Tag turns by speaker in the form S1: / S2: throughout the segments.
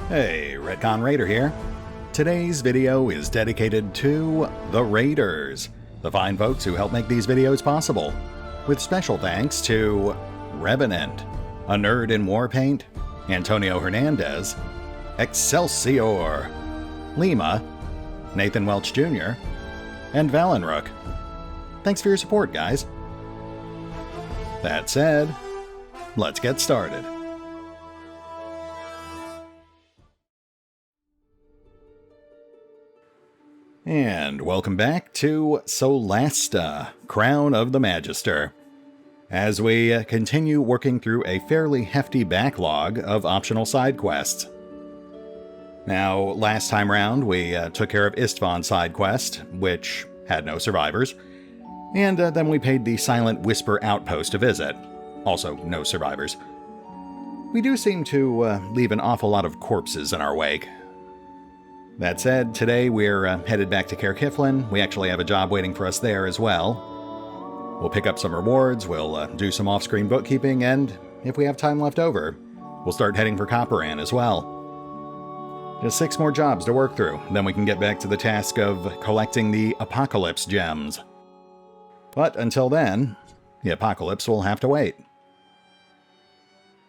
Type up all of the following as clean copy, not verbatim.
S1: Hey, RetconRaider here. Today's video is dedicated to the Raiders, the fine folks who help make these videos possible, with special thanks to Revenant, Anerdinwarpaint, Antonio Hernandez, Exsellsior, Lima, Nathan Welch Jr., and Valinrook. Thanks for your support, guys. That said, let's get started. And welcome back to Solasta, Crown of the Magister, as we continue working through a fairly hefty backlog of optional side quests. Now, last time round, we took care of Istvan's side quest, which had no survivors, and then we paid the Silent Whisper outpost a visit, also no survivors. We do seem to leave an awful lot of corpses in our wake. That said, today we're headed back to Caer-Kiflin. We actually have a job waiting for us there as well. We'll pick up some rewards, we'll do some off-screen bookkeeping, and if we have time left over, we'll start heading for Copperan as well. Just 6 more jobs to work through, then we can get back to the task of collecting the Apocalypse gems. But until then, the Apocalypse will have to wait.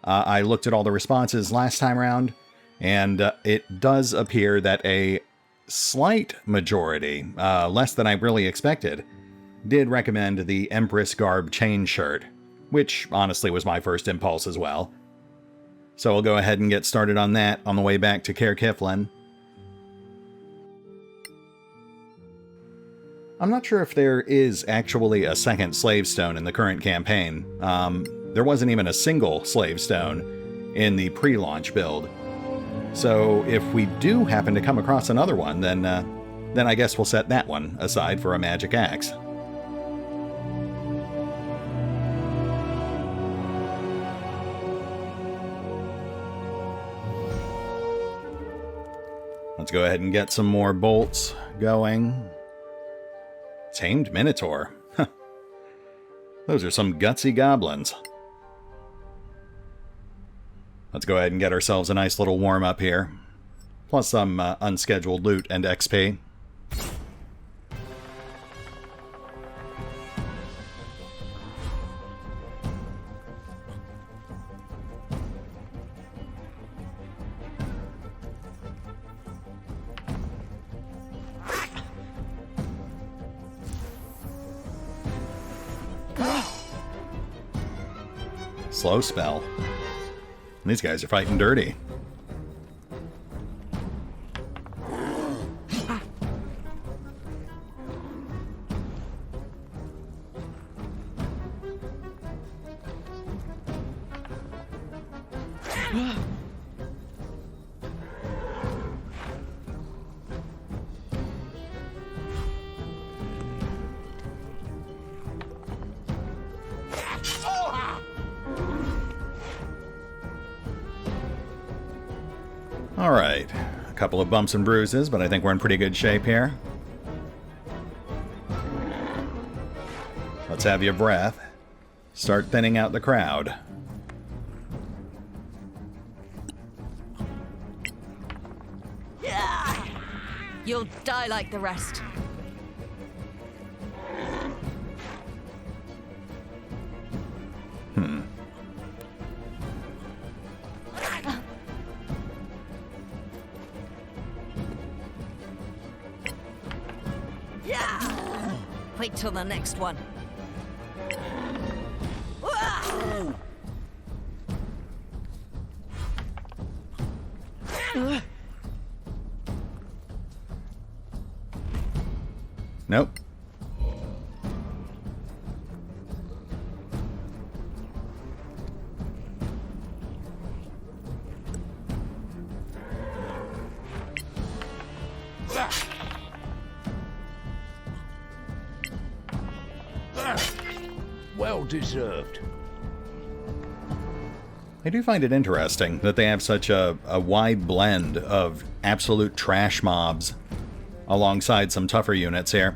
S1: I looked at all the responses last time around, and it does appear that a slight majority, less than I really expected, did recommend the Empress Garb chain shirt, which honestly was my first impulse as well. So we'll go ahead and get started on that on the way back to Caer-Kiflin. I'm not sure if there is actually a second slave stone in the current campaign. There wasn't even a single slave stone in the pre-launch build. So if we do happen to come across another one, then I guess we'll set that one aside for a magic axe. Let's go ahead and get some more bolts going. Tamed Minotaur. Those are some gutsy goblins. Let's go ahead and get ourselves a nice little warm-up here. Plus some unscheduled loot and XP. Slow spell. These guys are fighting dirty. Alright, a couple of bumps and bruises, but I think we're in pretty good shape here. Let's have your breath. Start thinning out the crowd.
S2: You'll die like the rest. Wait till the next one.
S1: Nope.
S3: Well deserved.
S1: I do find it interesting that they have such a wide blend of absolute trash mobs alongside some tougher units here.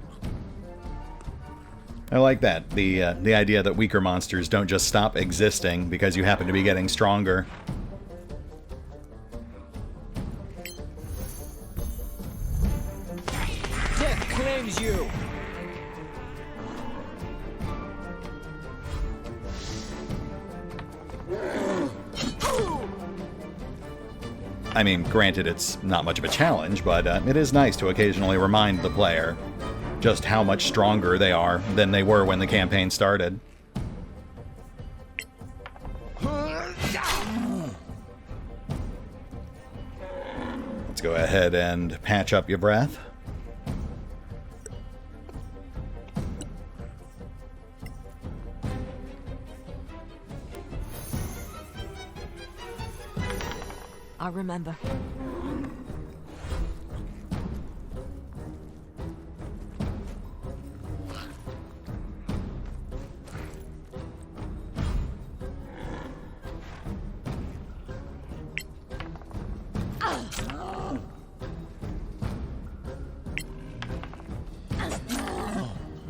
S1: I like that, the idea that weaker monsters don't just stop existing because you happen to be getting stronger. I mean, granted, it's not much of a challenge, but it is nice to occasionally remind the player just how much stronger they are than they were when the campaign started. Let's go ahead and patch up your breath.
S2: I remember.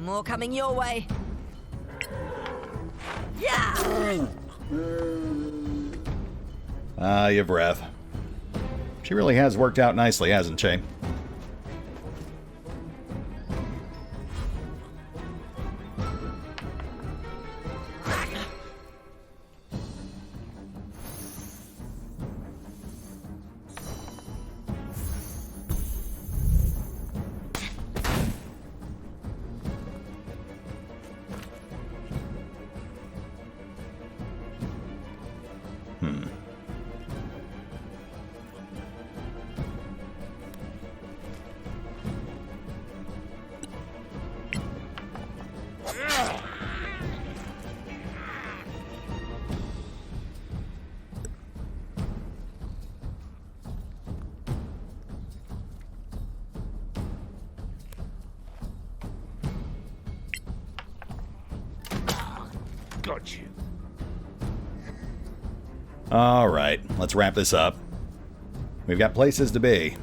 S2: More coming your way. Yeah.
S1: Your breath. She really has worked out nicely, hasn't she?
S3: Got you.
S1: All right, let's wrap this up. We've got places to be.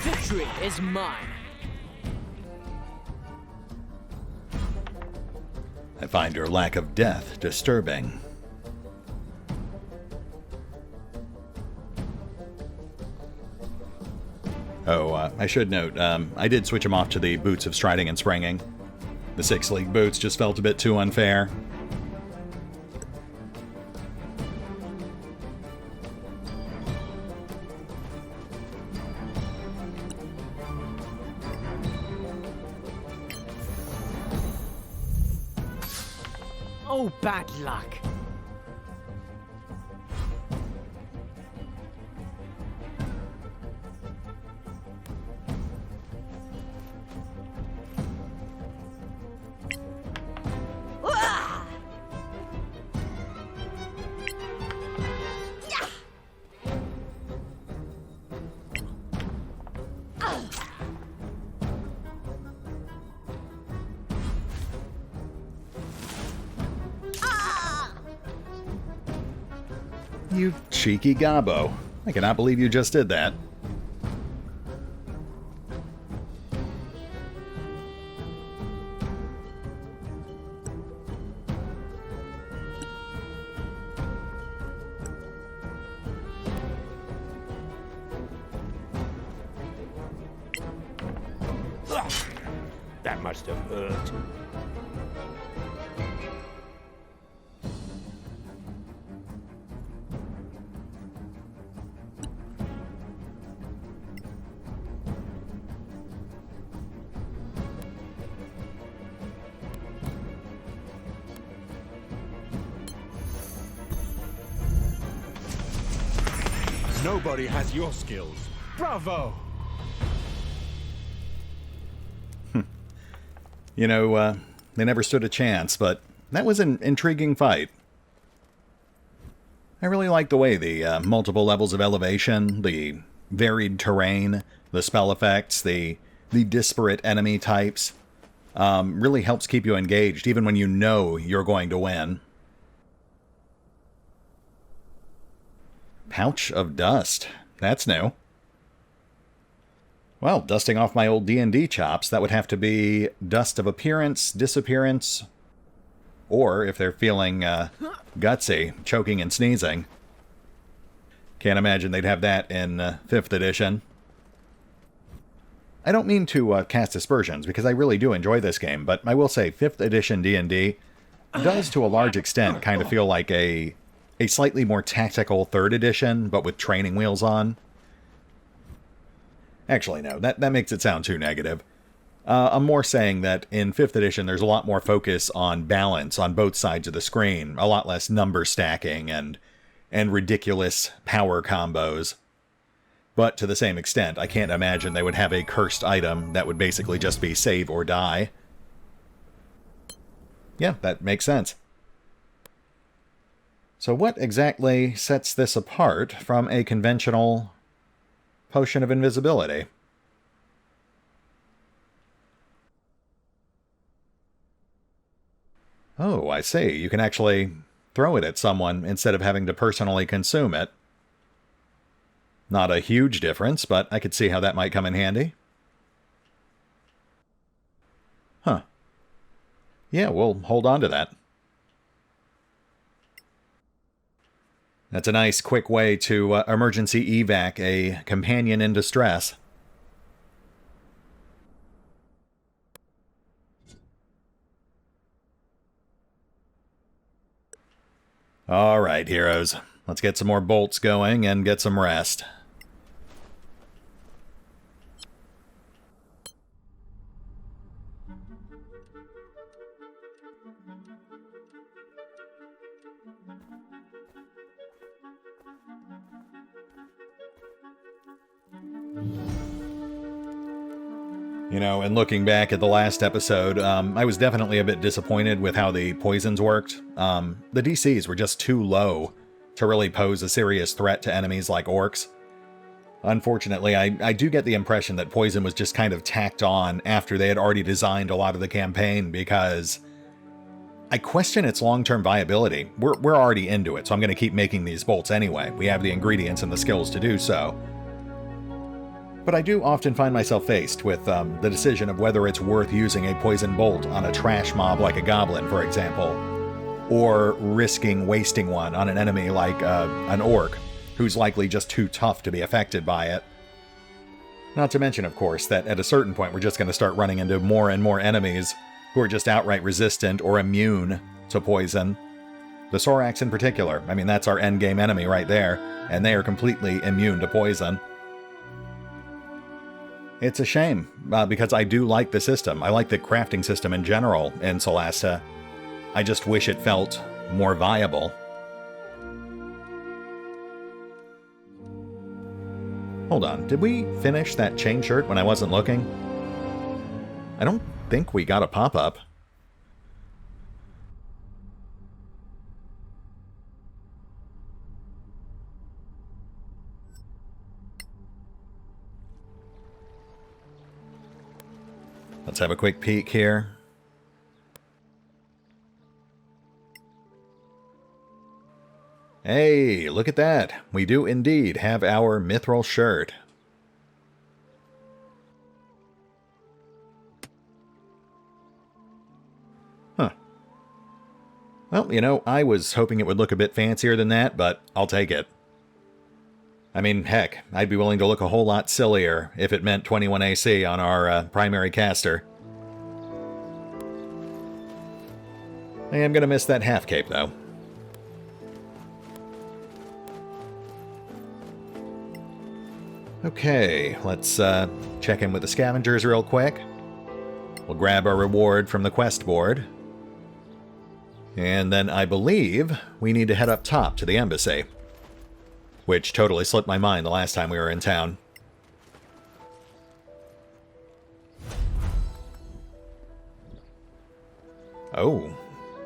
S4: Victory is mine.
S1: I find your lack of death disturbing. Oh, I should note, I did switch him off to the boots of striding and springing. The 6 league boots just felt a bit too unfair.
S4: Oh, bad luck.
S1: You cheeky gobbo. I cannot believe you just did that.
S3: That must have hurt.
S5: Nobody has your skills. Bravo!
S1: You know, they never stood a chance, but that was an intriguing fight. I really like the way the multiple levels of elevation, the varied terrain, the spell effects, the disparate enemy types, really helps keep you engaged, even when you know you're going to win. Pouch of dust. That's new. Well, dusting off my old D&D chops, that would have to be dust of appearance, disappearance, or, if they're feeling gutsy, choking and sneezing, Can't imagine they'd have that in 5th edition. I don't mean to cast aspersions, because I really do enjoy this game, but I will say 5th edition D&D does, to a large extent, kind of feel like a slightly more tactical 3rd edition, but with training wheels on. Actually, no, that makes it sound too negative. I'm more saying that in 5th edition, there's a lot more focus on balance on both sides of the screen, a lot less number stacking and ridiculous power combos. But to the same extent, I can't imagine they would have a cursed item that would basically just be save or die. Yeah, that makes sense. So what exactly sets this apart from a conventional potion of invisibility? Oh, I see. You can actually throw it at someone instead of having to personally consume it. Not a huge difference, but I could see how that might come in handy. Huh. Yeah, we'll hold on to that. That's a nice, quick way to emergency evac a companion in distress. All right, heroes. Let's get some more bolts going and get some rest. You know, and looking back at the last episode, I was definitely a bit disappointed with how the poisons worked. The DCs were just too low to really pose a serious threat to enemies like orcs. Unfortunately, I do get the impression that poison was just kind of tacked on after they had already designed a lot of the campaign, because I question its long-term viability. We're already into it, so I'm going to keep making these bolts anyway. We have the ingredients and the skills to do so. But I do often find myself faced with the decision of whether it's worth using a poison bolt on a trash mob like a goblin, for example, or risking wasting one on an enemy like an orc, who's likely just too tough to be affected by it. Not to mention, of course, that at a certain point we're just going to start running into more and more enemies who are just outright resistant or immune to poison. The Sorax in particular, I mean, that's our endgame enemy right there, and they are completely immune to poison. It's a shame, because I do like the system. I like the crafting system in general in Solasta. I just wish it felt more viable. Hold on, did we finish that chain shirt when I wasn't looking? I don't think we got a pop-up. Let's have a quick peek here. Hey, look at that. We do indeed have our mithril shirt. Huh. Well, you know, I was hoping it would look a bit fancier than that, but I'll take it. I mean, heck, I'd be willing to look a whole lot sillier if it meant 21 AC on our primary caster. I am going to miss that half cape, though. Okay, let's check in with the scavengers real quick. We'll grab our reward from the quest board. And then I believe we need to head up top to the embassy, which totally slipped my mind the last time we were in town. Oh,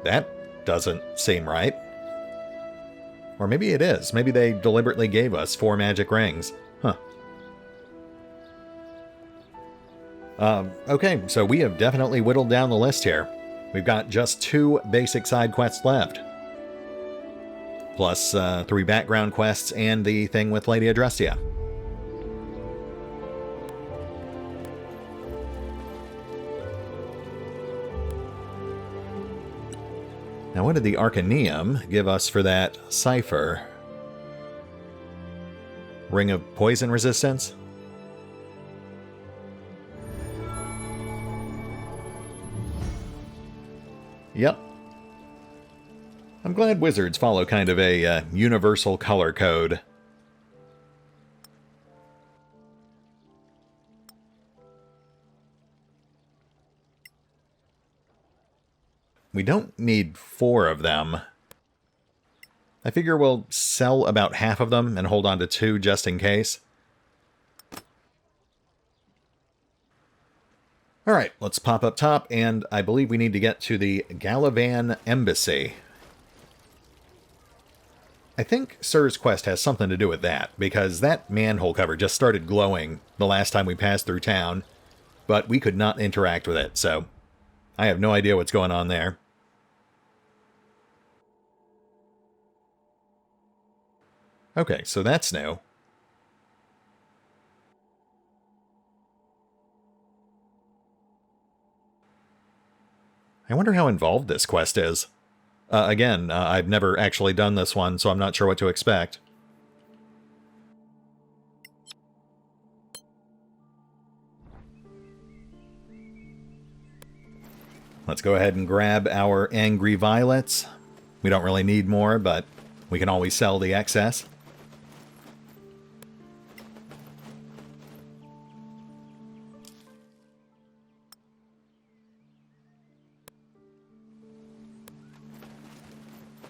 S1: that doesn't seem right. Or maybe it is. Maybe they deliberately gave us 4 magic rings. Huh. Okay, so we have definitely whittled down the list here. We've got just 2 basic side quests left, plus 3 background quests and the thing with Lady Adrestia. Now, what did the Arcaneum give us for that cipher? Ring of poison resistance. Yep. I'm glad wizards follow kind of a universal color code. We don't need 4 of them. I figure we'll sell about half of them and hold on to 2 just in case. Alright, let's pop up top, and I believe we need to get to the Galavan Embassy. I think Sir's quest has something to do with that, because that manhole cover just started glowing the last time we passed through town, but we could not interact with it, so I have no idea what's going on there. Okay, so that's new. I wonder how involved this quest is. Again, I've never actually done this one, so I'm not sure what to expect. Let's go ahead and grab our Angry Violets. We don't really need more, but we can always sell the excess.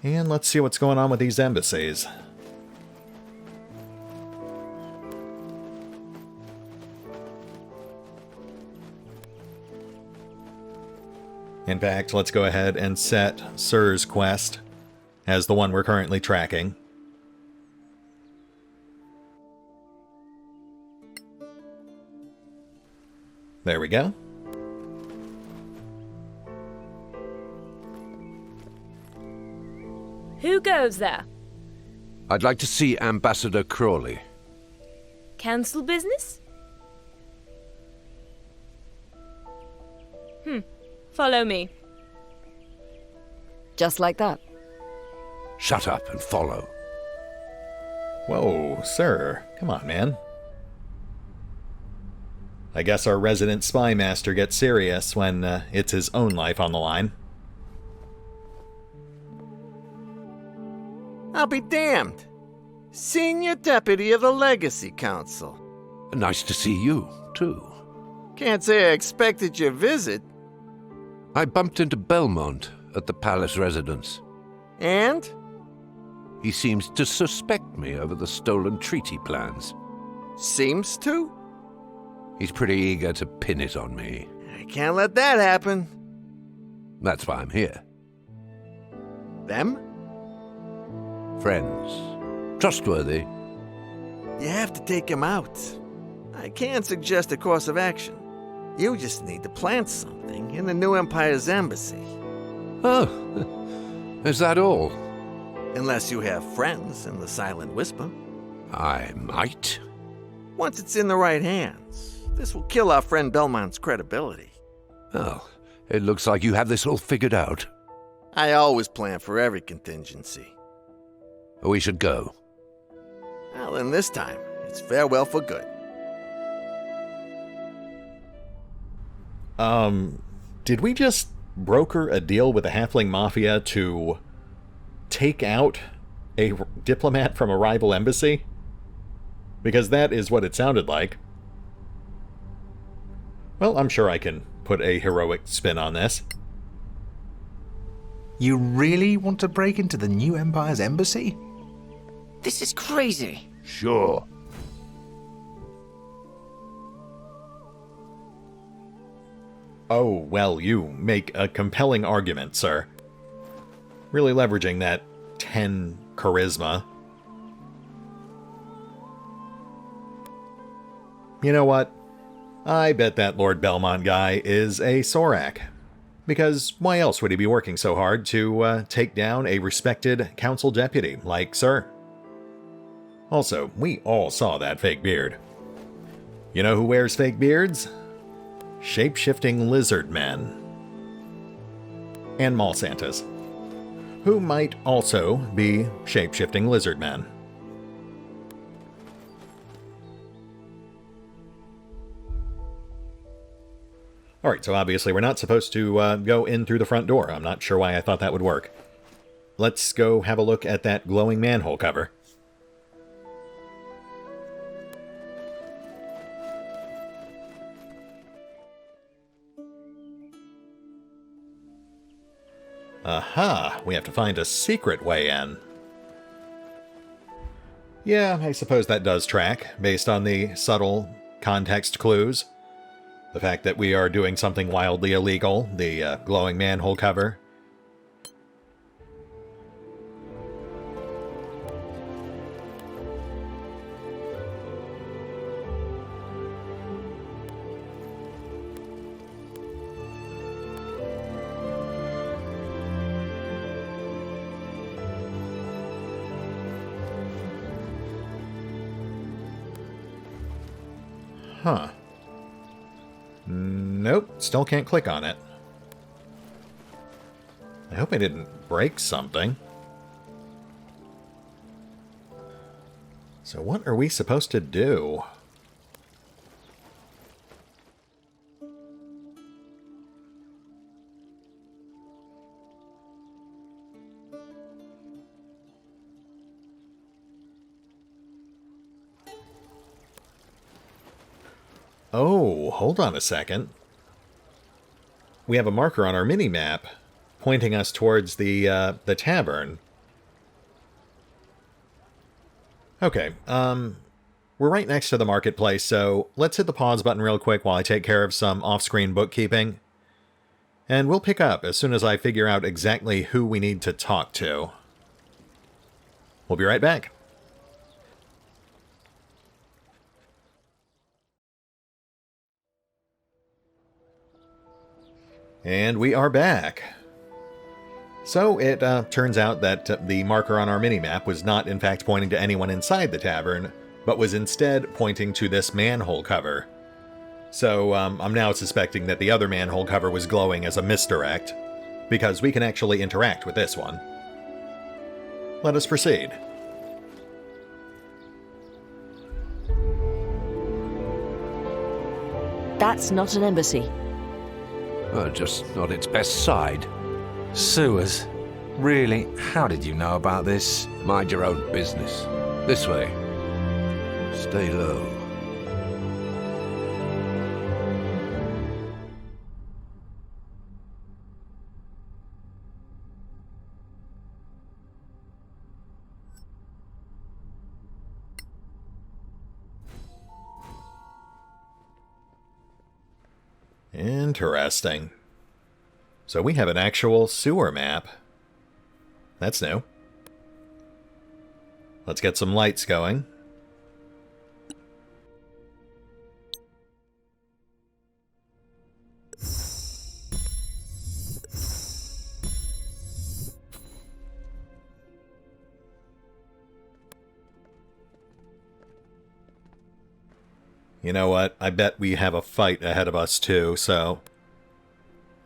S1: And let's see what's going on with these embassies. In fact, let's go ahead and set Sir's quest as the one we're currently tracking. There we go.
S6: Who goes there?
S3: I'd like to see Ambassador Crawley.
S6: Council business? Follow me.
S2: Just like that.
S3: Shut up and follow.
S1: Whoa, sir. Come on, man. I guess our resident spy master gets serious when it's his own life on the line.
S7: I'll be damned. Senior Deputy of the Legacy Council.
S3: Nice to see you, too.
S7: Can't say I expected your visit.
S3: I bumped into Belmont at the palace residence.
S7: And?
S3: He seems to suspect me over the stolen treaty plans.
S7: Seems to?
S3: He's pretty eager to pin it on me.
S7: I can't let that happen.
S3: That's why I'm here.
S7: Them?
S3: Friends. Trustworthy.
S7: You have to take him out. I can suggest a course of action. You just need to plant something in the new Empire's embassy.
S3: Oh, is that all?
S7: Unless you have friends in the Silent Whisper.
S3: I might.
S7: Once it's in the right hands, this will kill our friend Belmont's credibility.
S3: Oh, it looks like you have this all figured out.
S7: I always plan for every contingency.
S3: We should go.
S7: Well, then this time, it's farewell for good.
S1: Did we just broker a deal with the Halfling Mafia to take out a diplomat from a rival embassy? Because that is what it sounded like. Well, I'm sure I can put a heroic spin on this.
S8: You really want to break into the new Empire's embassy?
S4: This is crazy.
S3: Sure.
S1: Oh, well, you make a compelling argument, sir. Really leveraging that 10 charisma. You know what? I bet that Lord Belmont guy is a Sorak. Because why else would he be working so hard to take down a respected council deputy like Sir? Also, we all saw that fake beard. You know who wears fake beards? Shape-shifting lizard men. And mall Santas, who might also be shape-shifting lizard men. Alright, so obviously we're not supposed to go in through the front door. I'm not sure why I thought that would work. Let's go have a look at that glowing manhole cover. Aha! We have to find a secret way in. Yeah, I suppose that does track, based on the subtle context clues. The fact that we are doing something wildly illegal, the glowing manhole cover. Huh. Nope, still can't click on it. I hope I didn't break something. So what are we supposed to do? Oh, hold on a second. We have a marker on our mini-map pointing us towards the tavern. Okay, we're right next to the marketplace, so let's hit the pause button real quick while I take care of some off-screen bookkeeping. And we'll pick up as soon as I figure out exactly who we need to talk to. We'll be right back. And we are back. So it turns out that the marker on our minimap was not in fact pointing to anyone inside the tavern, but was instead pointing to this manhole cover. So I'm now suspecting that the other manhole cover was glowing as a misdirect, because we can actually interact with this one. Let us proceed.
S2: That's not an embassy.
S3: Well, just not its best side.
S8: Sewers? Really? How did you know about this?
S3: Mind your own business. This way. Stay low.
S1: Interesting. So we have an actual sewer map. That's new. Let's get some lights going. You know what? I bet we have a fight ahead of us too, so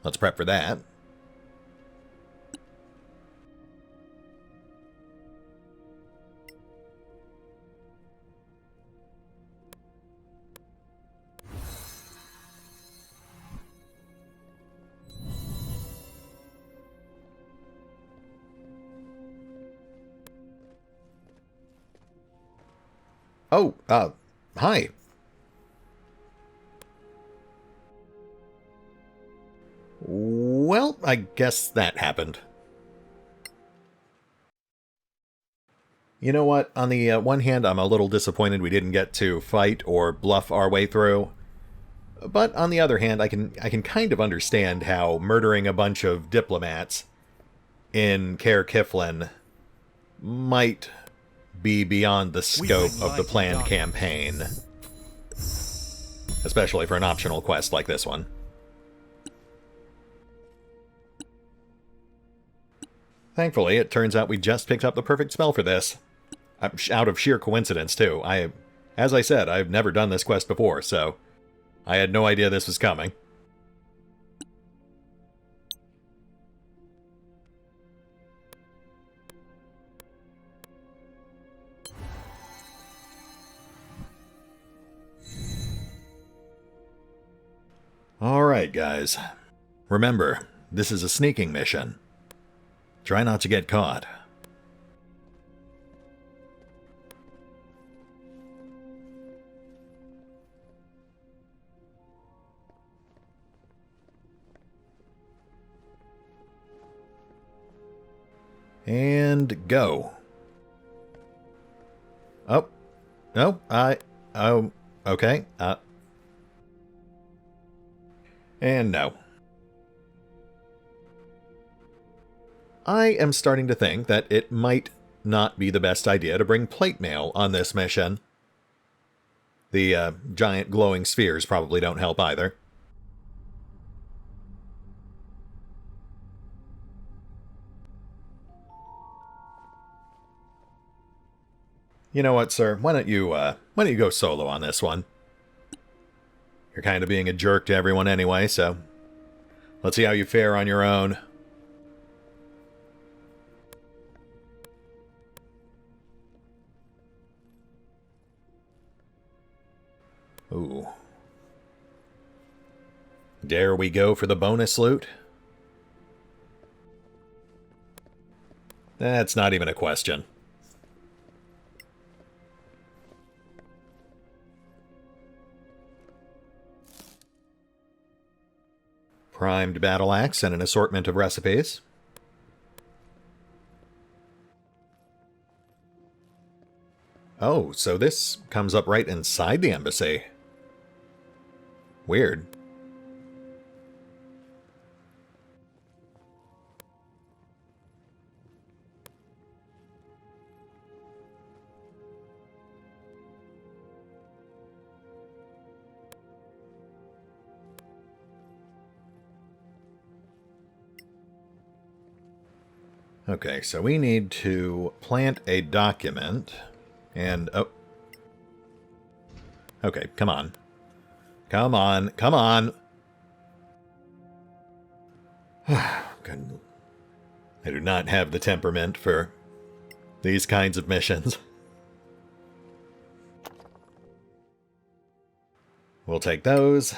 S1: let's prep for that. Oh, hi. Well, I guess that happened. You know what? On the one hand, I'm a little disappointed we didn't get to fight or bluff our way through. But on the other hand, I can kind of understand how murdering a bunch of diplomats in Caer Kiflin might be beyond the scope of the planned campaign. Especially for an optional quest like this one. Thankfully, it turns out we just picked up the perfect spell for this. Out of sheer coincidence, too. As I said, I've never done this quest before, so I had no idea this was coming. Alright, Alright, guys. Remember, this is a sneaking mission. Try not to get caught. And go. Oh. No, oh, okay. And no. I am starting to think that it might not be the best idea to bring plate mail on this mission. The giant glowing spheres probably don't help either. You know what, sir? Why don't you go solo on this one? You're kind of being a jerk to everyone anyway, so let's see how you fare on your own. Ooh. Dare we go for the bonus loot? That's not even a question. Primed battle axe and an assortment of recipes. Oh, so this comes up right inside the embassy. Weird. Okay, so we need to plant a document, and, oh. Okay, come on. Come on, come on! Good. I do not have the temperament for these kinds of missions. We'll take those.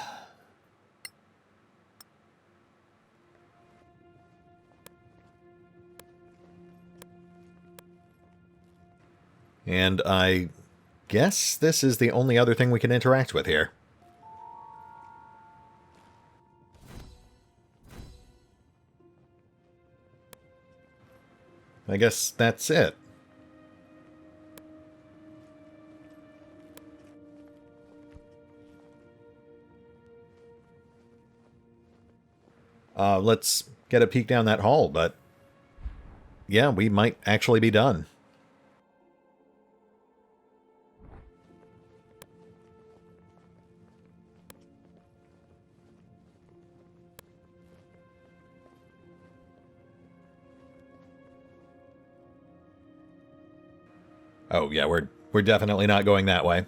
S1: And I guess this is the only other thing we can interact with here. I guess that's it. Let's get a peek down that hall, but yeah, we might actually be done. Oh, yeah, we're definitely not going that way.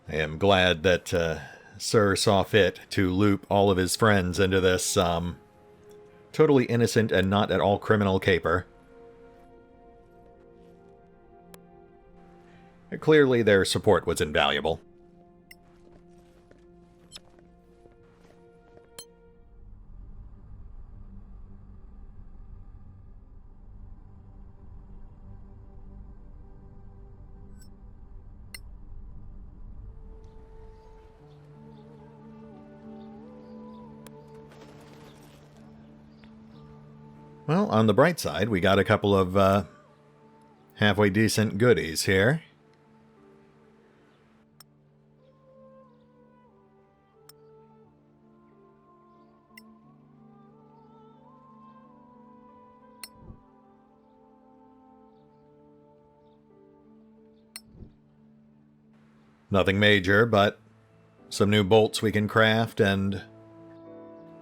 S1: I am glad that Sir saw fit to loop all of his friends into this totally innocent and not at all criminal caper. Clearly, their support was invaluable. Well, on the bright side, we got a couple of halfway decent goodies here. Nothing major, but some new bolts we can craft and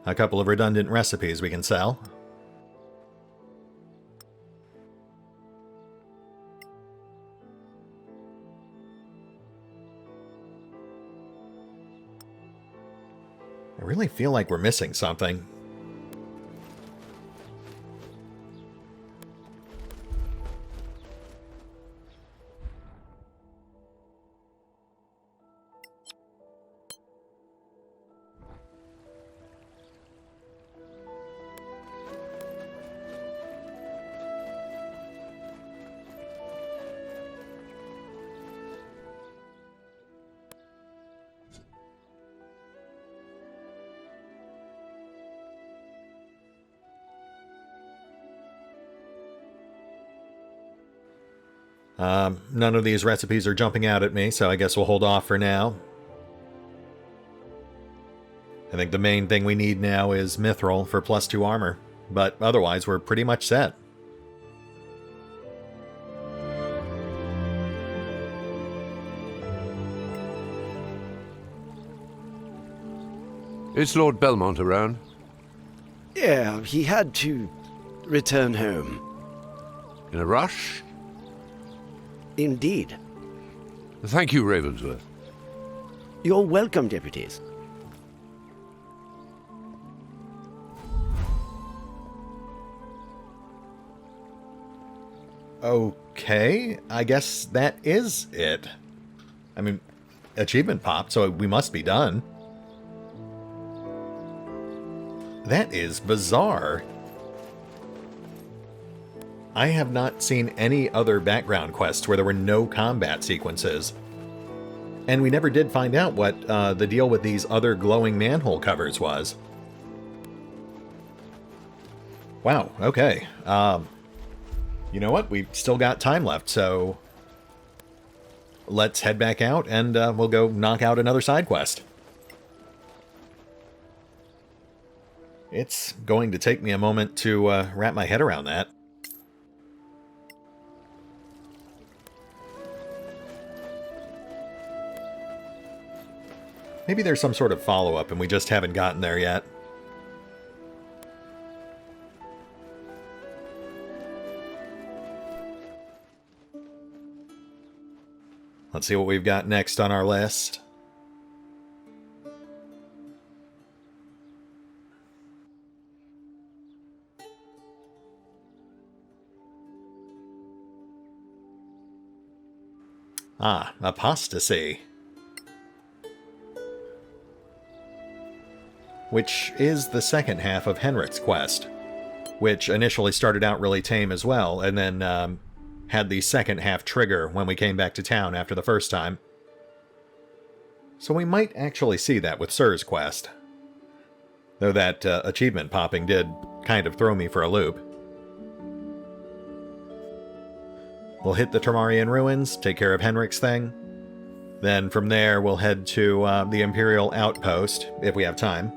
S1: a couple of redundant recipes we can sell. I really feel like we're missing something. None of these recipes are jumping out at me, so I guess we'll hold off for now. I think the main thing we need now is Mithril for +2 armor, but otherwise we're pretty much set.
S3: Is Lord Belmont around?
S9: Yeah, he had to return home.
S3: In a rush?
S9: Indeed.
S3: Thank you, Ravensworth.
S9: You're welcome, deputies.
S1: Okay, I guess that is it. I mean, achievement popped, so we must be done. That is bizarre. I have not seen any other background quests where there were no combat sequences. And we never did find out what the deal with these other glowing manhole covers was. Wow, okay. You know what? We've still got time left, so let's head back out and we'll go knock out another side quest. It's going to take me a moment to wrap my head around that. Maybe there's some sort of follow-up and we just haven't gotten there yet. Let's see what we've got next on our list. Ah, apostasy. Which is the second half of Henrik's quest, which initially started out really tame as well, and then had the second half trigger when we came back to town after the first time. So we might actually see that with Sir's quest. Though that achievement popping did kind of throw me for a loop. We'll hit the Trimmier ruins, take care of Henrik's thing. Then from there we'll head to the Imperial Outpost, if we have time.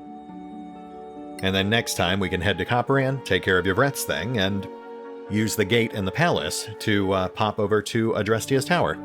S1: And then next time we can head to Copperan, take care of Yvrette's thing, and use the gate in the palace to pop over to Adrestia's tower.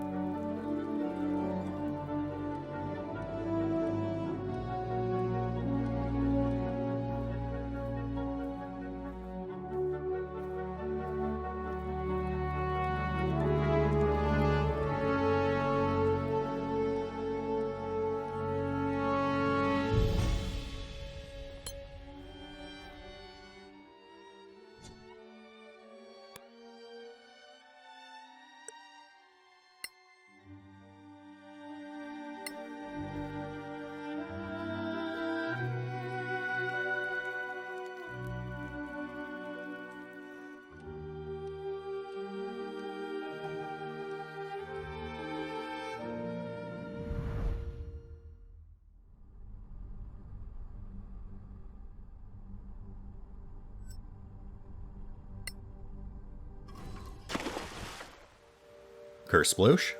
S1: Curse sploosh?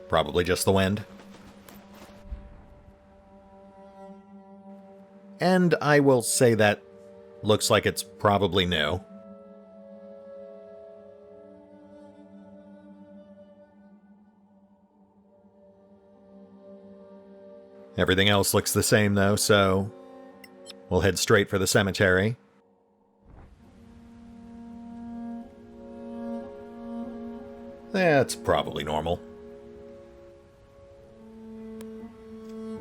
S1: Probably just the wind. And I will say that looks like it's probably new. Everything else looks the same though, so we'll head straight for the cemetery. That's probably normal.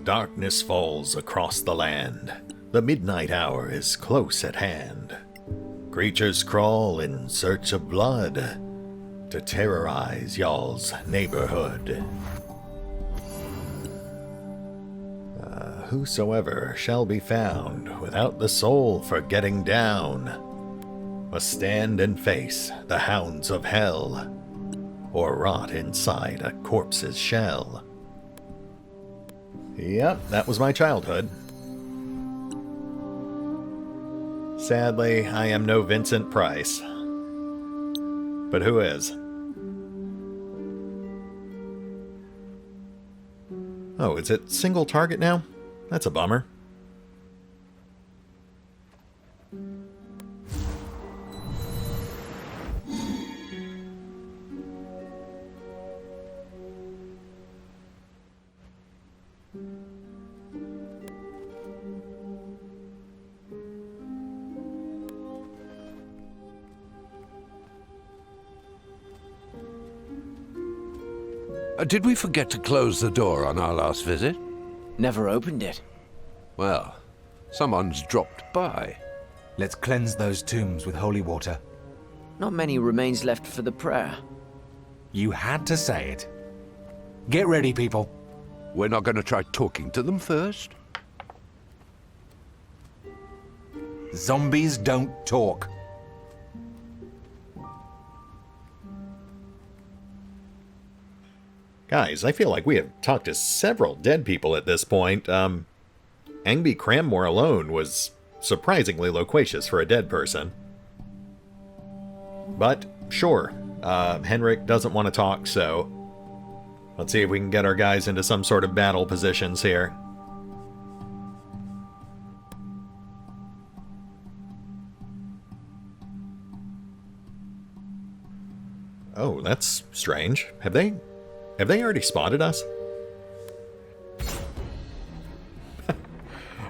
S1: Darkness falls across the land. The midnight hour is close at hand. Creatures crawl in search of blood to terrorize y'all's neighborhood. Whosoever shall be found without the soul for getting down must stand and face the hounds of hell, or rot inside a corpse's shell. Yep, that was my childhood. Sadly, I am no Vincent Price. But who is? Oh, is it single target now? That's a bummer.
S3: Did we forget to close the door on our last visit?
S4: Never opened it.
S3: Well, someone's dropped by.
S8: Let's cleanse those tombs with holy water.
S4: Not many remains left for the prayer.
S8: You had to say it. Get ready, people.
S3: We're not going to try talking to them first?
S8: Zombies don't talk.
S1: Guys, I feel like we have talked to several dead people at this point. Angby Cranmore alone was surprisingly loquacious for a dead person. But, sure, Henrik doesn't want to talk, so let's see if we can get our guys into some sort of battle positions here. Oh, that's strange. Have they already spotted us?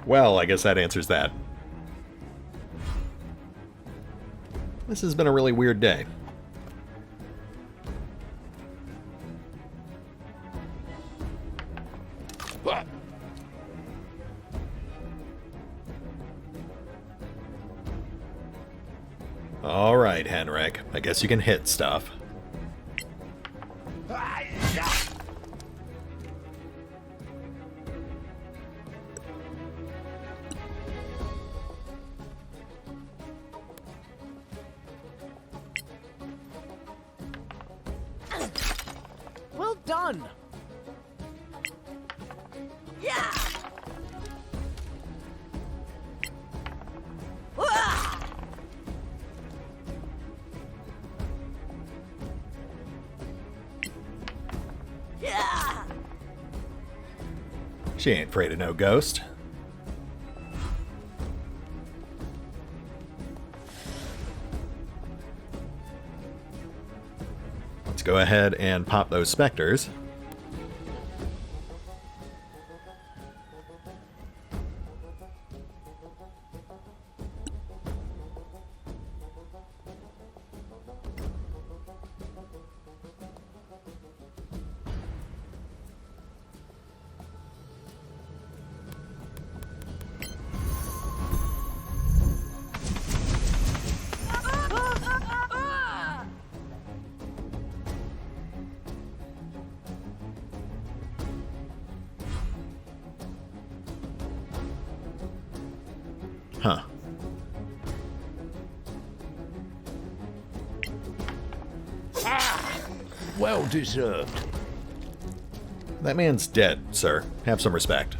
S1: Well, I guess that answers that. This has been a really weird day. All right, Henrik. I guess you can hit stuff.
S4: Well done! Yeah! Yeah!
S1: She ain't afraid of no ghost. Let's go ahead and pop those specters. Huh.
S3: Well deserved.
S1: That man's dead, sir. Have some respect.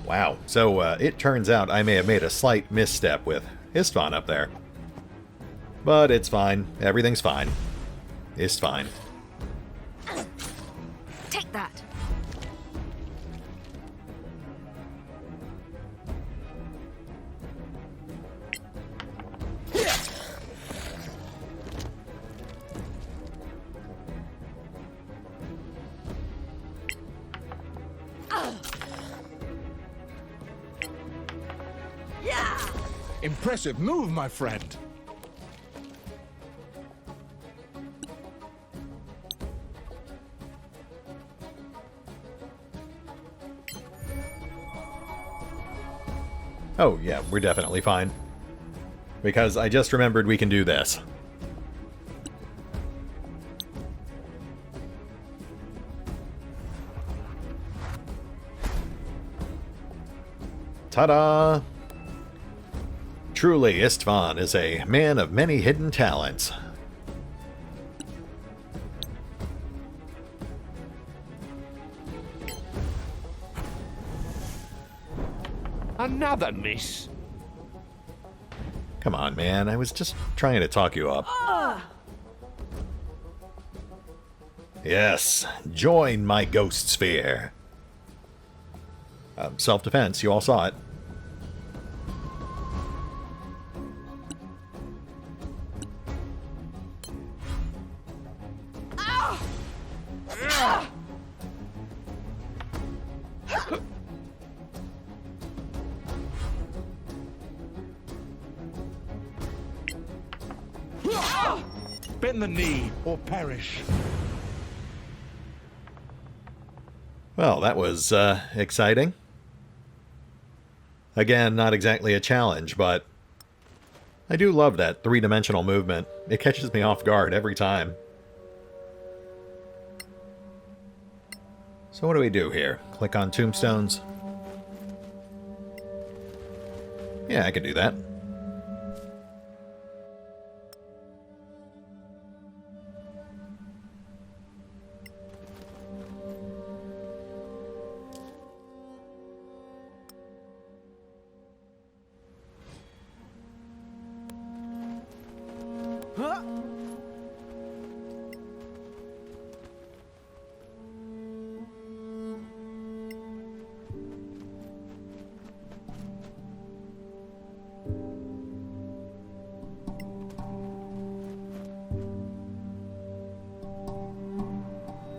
S1: Wow. So, it turns out I may have made a slight misstep with Istvan up there. But it's fine. Everything's fine. It's fine.
S6: Take that.
S5: Impressive move, my friend.
S1: Oh, yeah, we're definitely fine. Because I just remembered we can do this. Ta-da! Truly, Istvan is a man of many hidden talents.
S3: Another miss.
S1: Come on, man. I was just trying to talk you up. Yes, join my ghost sphere. Self-defense, you all saw it.
S5: Bend the knee or perish.
S1: Well, that was exciting. Again, not exactly a challenge, but I do love that three-dimensional movement. It catches me off guard every time. So what do we do here? Click on tombstones? Yeah, I can do that.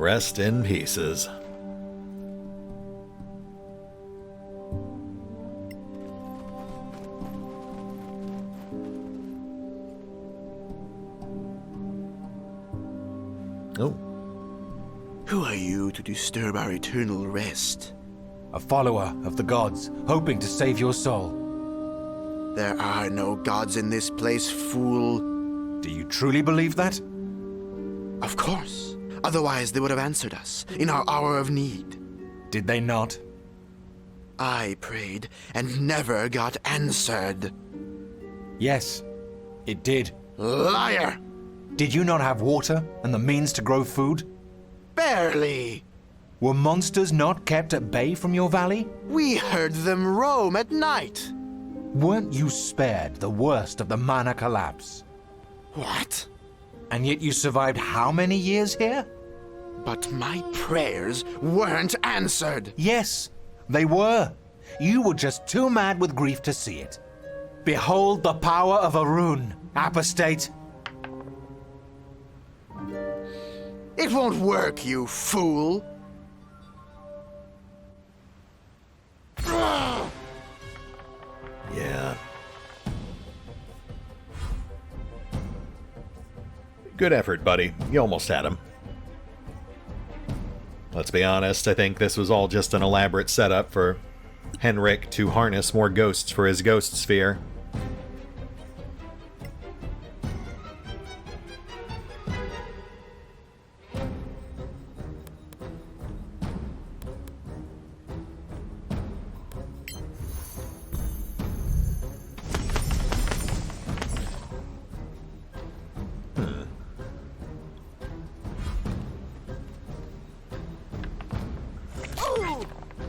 S1: Rest in pieces. Oh.
S9: Who are you to disturb our eternal rest?
S8: A follower of the gods, hoping to save your soul.
S9: There are no gods in this place, fool.
S8: Do you truly believe that?
S9: Of course. Otherwise, they would have answered us in our hour of need.
S8: Did they not?
S9: I prayed and never got answered.
S8: Yes, it did.
S9: Liar!
S8: Did you not have water and the means to grow food?
S9: Barely.
S8: Were monsters not kept at bay from your valley?
S9: We heard them roam at night.
S8: Weren't you spared the worst of the mana collapse?
S9: What?
S8: And yet you survived how many years here?
S9: But my prayers weren't answered.
S8: Yes, they were. You were just too mad with grief to see it. Behold the power of a rune, apostate.
S9: It won't work, you fool.
S1: Yeah. Good effort, buddy. You almost had him. Let's be honest, I think this was all just an elaborate setup for Henrik to harness more ghosts for his ghost sphere.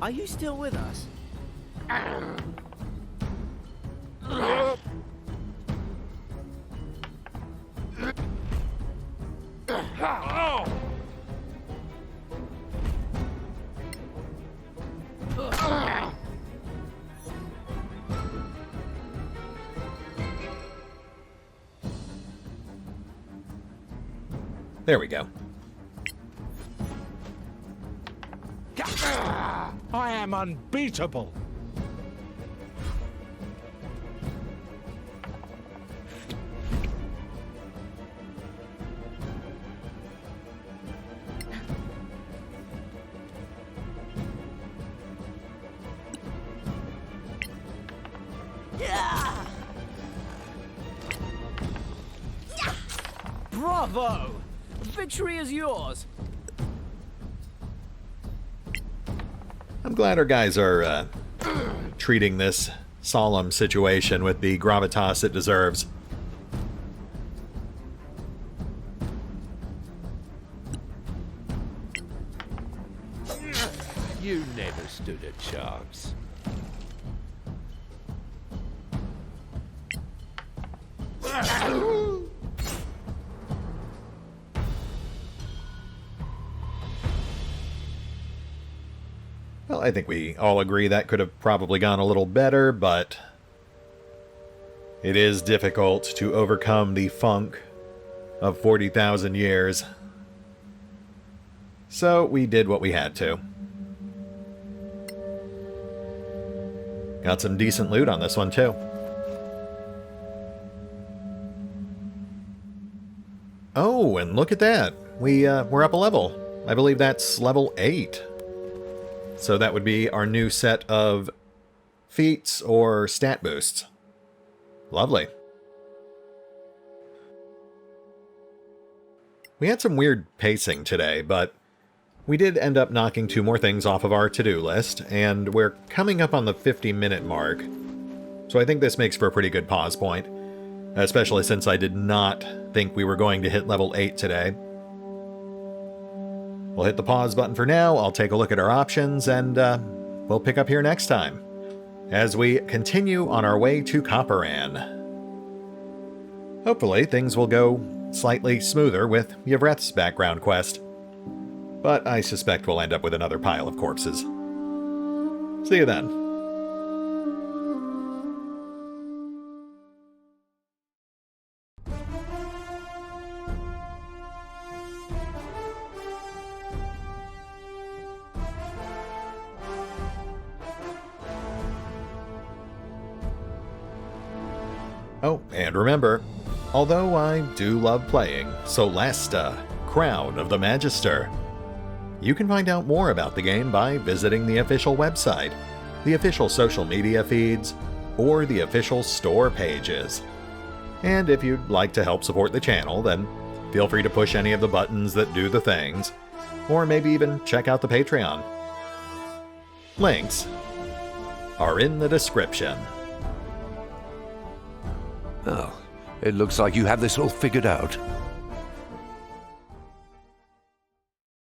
S4: Are you still with us?
S1: There we go.
S5: I am unbeatable.
S4: Bravo! Victory is yours!
S1: I'm glad our guys are treating this solemn situation with the gravitas it deserves.
S3: You never stood a chance.
S1: Well, I think we all agree that could have probably gone a little better, but it is difficult to overcome the funk of 40,000 years. So we did what we had to. Got some decent loot on this one, too. Oh, and look at that. We're up a level. I believe that's level 8. So that would be our new set of feats or stat boosts. Lovely. We had some weird pacing today, but we did end up knocking 2 more things off of our to-do list, and we're coming up on the 50-minute mark. So I think this makes for a pretty good pause point, especially since I did not think we were going to hit level 8 today. We'll hit the pause button for now, I'll take a look at our options, and we'll pick up here next time, as we continue on our way to Copperan. Hopefully, things will go slightly smoother with Yvreth's background quest, but I suspect we'll end up with another pile of corpses. See you then. Oh, and remember, although I do love playing Solasta, Crown of the Magister, you can find out more about the game by visiting the official website, the official social media feeds, or the official store pages. And if you'd like to help support the channel, then feel free to push any of the buttons that do the things, or maybe even check out the Patreon. Links are in the description.
S3: Oh, it looks like you have this all figured out.